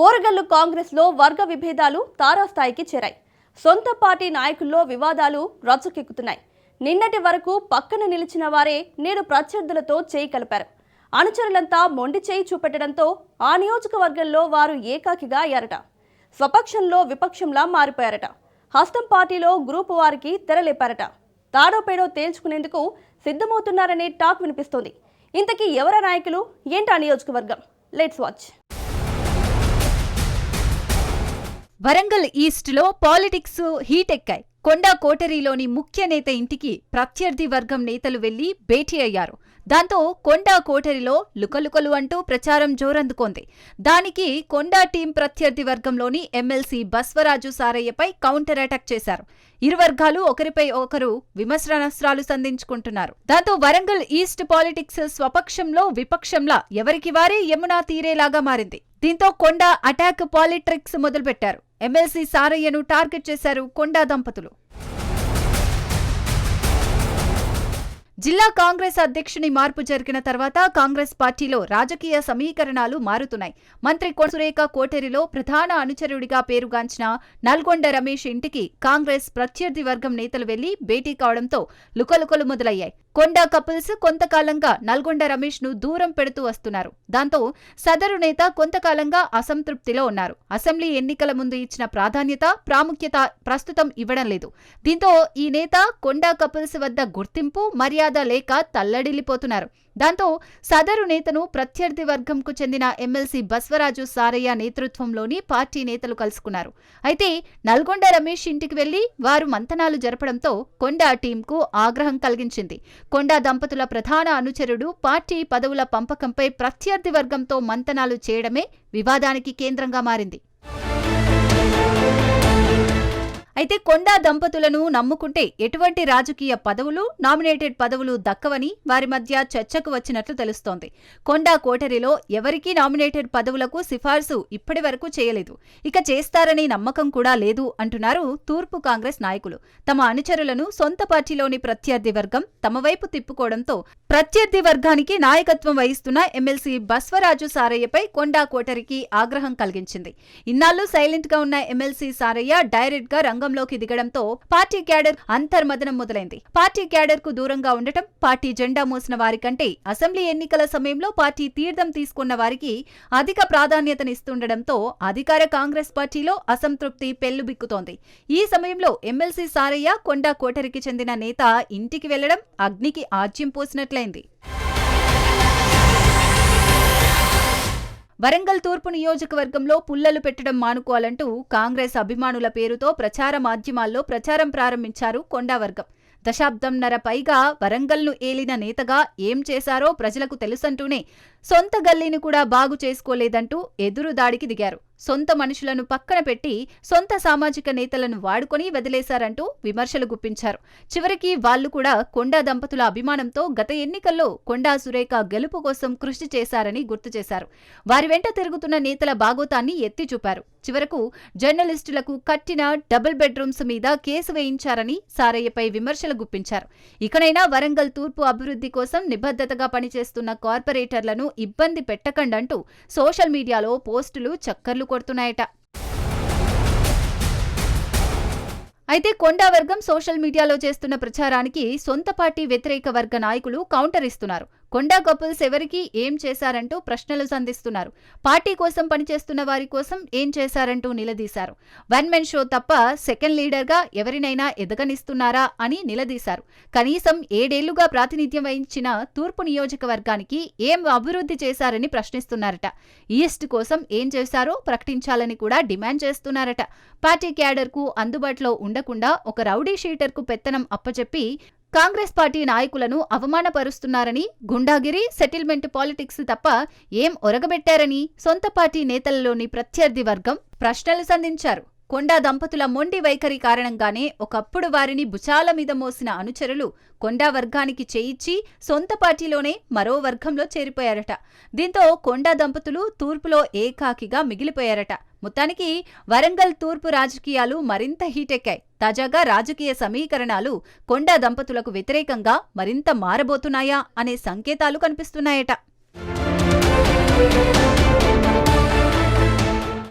ఓరగల్లు కాంగ్రెస్ లో వర్గ విభేదాలు తారాస్థాయికి చేరాయి. సొంత పార్టీ నాయకుల్లో వివాదాలు రచ్చకెక్కుతున్నాయి. నిన్నటి వరకు పక్కన నిలిచిన వారే నేడు ప్రత్యర్థులతో చేయి కలిపారు. అనుచరులంతా మొండి చేయి చూపెట్టడంతో ఆ నియోజకవర్గంలో వారు ఏకాకిగా అయ్యారట. స్వపక్షంలో విపక్షంలా మారిపోయారట. హస్తం పార్టీలో గ్రూపు వారికి తెరలేపారట. తాడోపేడో తేల్చుకునేందుకు సిద్ధమవుతున్నారనే టాక్ వినిపిస్తోంది. ఇంతకీ ఎవరి నాయకులు, ఏంటా నియోజకవర్గం? Let's watch. వరంగల్ ఈస్ట్ లో పాలిటిక్స్ హీట్ ఎక్కాయి. కొండా కోటరీలోని ముఖ్య నేత ఇంటికి ప్రత్యర్థి వర్గం నేతలు వెళ్లి భేటీ అయ్యారు. దాంతో కొండా కోటరీలో లుకలుకలు అంటూ ప్రచారం జోరందుకోంది. దానికి కొండా టీం ప్రత్యర్థి వర్గంలోని ఎమ్మెల్సీ బస్వరాజు సారయ్యపై కౌంటర్ అటాక్ చేశారు. ఇరు వర్గాలు ఒకరిపై ఒకరు విమర్శనాస్త్రాలు సంధించుకుంటున్నారు. దాంతో వరంగల్ ఈస్ట్ పాలిటిక్స్ స్వపక్షంలో విపక్షంలా ఎవరికి వారే యమునా తీరేలాగా మారింది. దీంతో కొండా అటాక్ పాలిట్రిక్స్ మొదలుపెట్టారు. ఎమ్మెల్సీ సారయ్యను టార్గెట్ చేశారు కొండా దంపతులు. జిల్లా కాంగ్రెస్ అధ్యక్షుని మార్పు జరిగిన తర్వాత కాంగ్రెస్ పార్టీలో రాజకీయ సమీకరణాలు మారుతున్నాయి. మంత్రి సురేఖ కోటరీలో ప్రధాన అనుచరుడిగా పేరుగాంచిన నల్గొండ రమేష్ ఇంటికి కాంగ్రెస్ ప్రత్యర్థి వర్గం నేతలు వెళ్లి భేటీ కావడంతో లుకలుకలు మొదలయ్యాయి. కొండా కపుల్స్ కొంతకాలంగా నల్గొండ రమేష్ ను దూరం పెడుతూ వస్తున్నారు. దాంతో సదరు నేత కొంతకాలంగా అసంతృప్తిలో ఉన్నారు. అసెంబ్లీ ఎన్నికల ముందు ఇచ్చిన ప్రాముఖ్యత ప్రస్తుతం ఇవ్వడం లేదు. దీంతో ఈ నేత కొండా కపుల్స్ వద్ద గుర్తింపు, మర్యాద లేక తల్లడిల్లిపోతున్నారు. దాంతో సదరు నేతను ప్రత్యర్థి వర్గంకు చెందిన ఎమ్మెల్సీ బస్వరాజు సారయ్య నేతృత్వంలోని పార్టీ నేతలు కలుసుకున్నారు. అయితే నల్గొండ రమేష్ ఇంటికి వెళ్లి వారు మంతనాలు జరపడంతో కొండా టీంకు ఆగ్రహం కలిగించింది. కొండా దంపతుల ప్రధాన అనుచరుడు పార్టీ పదవుల పంపకంపై ప్రత్యర్థి వర్గంతో మంతనాలు చేయడమే వివాదానికి కేంద్రంగా మారింది. అయితే కొండా దంపతులను నమ్ముకుంటే ఎటువంటి రాజకీయ పదవులు, నామినేటెడ్ పదవులు దక్కవని వారి మధ్య చర్చకు వచ్చినట్లు తెలుస్తోంది. కొండా కోటరీలో ఎవరికీ నామినేటెడ్ పదవులకు సిఫార్సు ఇప్పటి వరకు చేయలేదు. ఇక చేస్తారని నమ్మకం కూడా లేదు అంటున్నారు తూర్పు కాంగ్రెస్ నాయకులు. తమ అనుచరులను సొంత పార్టీలోని ప్రత్యర్థి వర్గం తమ వైపు తిప్పుకోవడంతో ప్రత్యర్థి వర్గానికి నాయకత్వం వహిస్తున్న ఎమ్మెల్సీ బస్వరాజు సారయ్యపై కొండా కోటరీకి ఆగ్రహం కలిగించింది. ఇన్నాళ్లు సైలెంట్ గా ఉన్న ఎమ్మెల్సీ సారయ్య డైరెక్ట్ గా రంగంలోకి దిగడంతో పార్టీ క్యాడర్ అంతర్మదనం మొదలైంది. పార్టీ క్యాడర్ కు దూరంగా ఉండటం, పార్టీ జెండా మోసిన వారికంటే అసెంబ్లీ ఎన్నికల సమయంలో పార్టీ తీర్థం తీసుకున్న వారికి అధిక ప్రాధాన్యతనిస్తుండటంతో అధికార కాంగ్రెస్ పార్టీలో అసంతృప్తి పెల్లుబిక్కుతోంది. ఈ సమయంలో ఎమ్మెల్సీ సారయ్య కొండా కోటరీకి చెందిన నేత ఇంటికి వెళ్లడం అగ్నికి ఆజ్యం పోసినట్లయింది. వరంగల్ తూర్పు నియోజకవర్గంలో పుల్లలు పెట్టడం మానుకోవాలంటూ కాంగ్రెస్ అభిమానుల పేరుతో ప్రచార మాధ్యమాల్లో ప్రచారం ప్రారంభించారు కొండా వర్గం. దశాబ్దంన్నర పైగా వరంగల్ను ఏలిన నేతగా ఏం చేశారో ప్రజలకు తెలుసంటూనే సొంత గల్లీని కూడా బాగు చేసుకోలేదంటూ ఎదురుదాడికి దిగారు. సొంత మనుషులను పక్కన పెట్టి సొంత సామాజిక నేతలను వాడుకొని వదిలేశారంటూ విమర్శలు గుప్పించారు. చివరికి వాళ్లు కూడా కొండా దంపతుల అభిమానంతో గత ఎన్నికల్లో కొండా సురేఖ గెలుపు కోసం కృషి చేశారని గుర్తు చేశారు. వారి వెంట తిరుగుతున్న నేతల బాగోతాన్ని ఎత్తి చూపారు. చివరకు జర్నలిస్టులకు కట్టిన డబుల్ బెడ్రూమ్స్ మీద కేసు వేయించారని సారయ్యపై విమర్శలు గుప్పించారు. ఇకనైనా వరంగల్ తూర్పు అభివృద్ధి కోసం నిబద్ధతగా పనిచేస్తున్న కార్పొరేటర్లను ఇబ్బంది పెట్టకండంటూ సోషల్ మీడియాలో పోస్టులు చక్కర్లు కొడుతున్నాయట. అయితే కొండా వర్గం సోషల్ మీడియాలో చేస్తున్న ప్రచారానికి సొంత పార్టీ వ్యతిరేక వర్గ నాయకులు కౌంటర్ ఇస్తున్నారు. కొండా కపుల్స్ ఎవరికి ఏం చేశారంటూ ప్రశ్నలు సంధిస్తున్నారు. పార్టీ కోసం పనిచేస్తున్న వారి కోసం ఏం చేశారంటూ నిలదీశారు. వన్ మెన్ షో తప్ప సెకండ్ లీడర్గా ఎవరినైనా ఎదగనిస్తున్నారా అని నిలదీశారు. కనీసం 7 ఏళ్లుగా ప్రాతినిధ్యం వహించిన తూర్పు నియోజకవర్గానికి ఏం అభివృద్ధి చేశారని ప్రశ్నిస్తున్నారట. ఈస్ట్ కోసం ఏం చేశారో ప్రకటించాలని కూడా డిమాండ్ చేస్తున్నారట. పార్టీ క్యాడర్కు అందుబాటులో ఉండకుండా ఒక రౌడీ షీటర్కు పెత్తనం అప్పచెప్పి కాంగ్రెస్ పార్టీ నాయకులను అవమానపరుస్తున్నారని, గుండాగిరి, సెటిల్మెంట్ పాలిటిక్స్ తప్ప ఏం ఒరగబెట్టారని సొంత పార్టీ నేతలలోని ప్రత్యర్థి వర్గం ప్రశ్నలు సంధించారు. కొండా దంపతుల మొండి వైఖరి కారణంగానే ఒకప్పుడు వారిని భుజాల మీద మోసిన అనుచరులు కొండా వర్గానికి చేయిచ్చి సొంత పార్టీలోనే మరో వర్గంలో చేరిపోయారట. దీంతో కొండా దంపతులు తూర్పులో ఏకాకిగా మిగిలిపోయారట. మొత్తానికి వరంగల్ తూర్పు రాజకీయాలు మరింత హీటెక్కాయి. తాజాగా రాజకీయ సమీకరణాలు కొండా దంపతులకు వ్యతిరేకంగా మరింత మారబోతున్నాయా అనే సంకేతాలు కనిపిస్తున్నాయట.